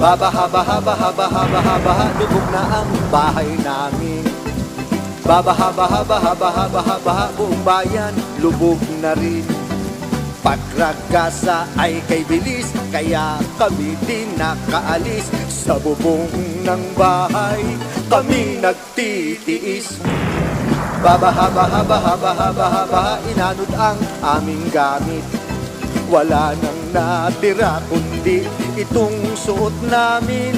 Babaha, baha, baha, baha, baha, baha, lubog na ang bahay namin. Babaha, baha, baha, baha, baha, baha, buong bayan, lubog na rin. Pagragasa ay kay bilis, kaya kami din nakaalis. Sa bubong ng bahay, kami nagtitiis. Babaha, baha, baha, baha, baha, baha, inanod ang aming gamit. Wala nang natira kundi itong suot namin.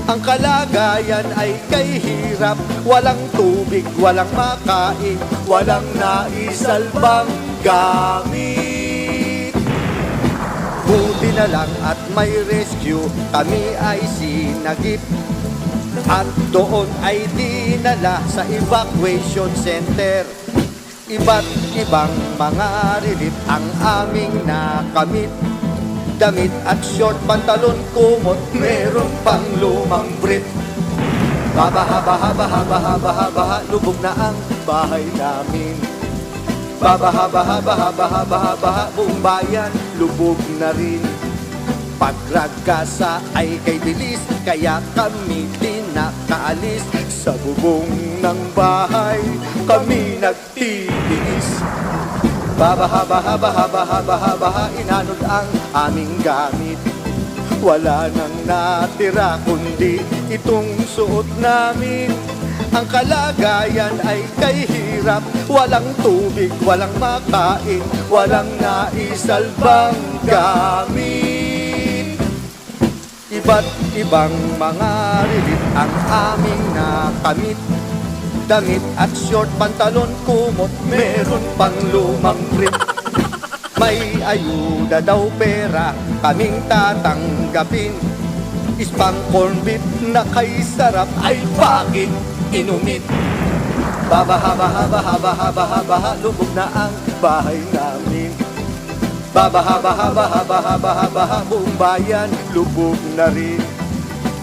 Ang kalagayan ay kay hirap, walang tubig, walang makain, walang naisalbang gamit. Buti na lang at may rescue, kami ay sinagip. At doon ay dinala sa evacuation center. Iba't ibang mga relief ang aming nakamit. Damit at short, pantalon, kumot, meron pang lumang brief. Babaha, baha, baha, baha, baha, baha, lubog na ang bahay namin. Babaha, baha, baha, baha, baha, baha, buong bayan, lubog na rin. Pagragasa ay kay bilis, kaya kami din nakaalis. Sa bubong ng bahay, kami nagtitiis. Babaha, baha, baha, baha, baha, baha, inanod ang aming gamit. Wala nang natira kundi itong suot namin. Ang kalagayan ay kay hirap, walang tubig, walang makain, walang naisalbang gamit. Iba't ibang mga relief ang aming nakamit. Damit at short, pantalon, kumot, meron pang lumang brief. May ayuda daw pera, kaming tatanggapin. Ispang corn beef na kay sarap, ay bakit inumit? Babaha, baha, baha, baha, baha, baha, lubog na ang bahay namin. Babaha, baha, baha, baha, baha, baha, buong bayan, lubog na rin.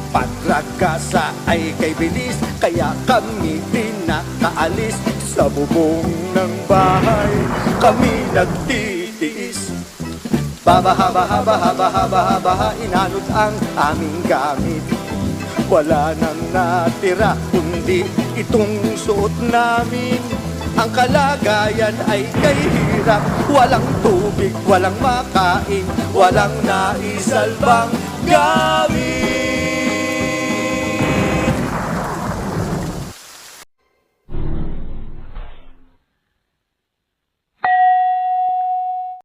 Pagragasa ay kay bilis, kaya kami din nakaalis. Sa bubong ng bahay, kami nagtitiis. Babaha, baha, baha, baha, baha, baha, inanod ang aming gamit. Wala nang natira kundi itong suot namin. Ang kalagayan ay kay hirap, walang tubig, walang makain, walang naisalbang gamit.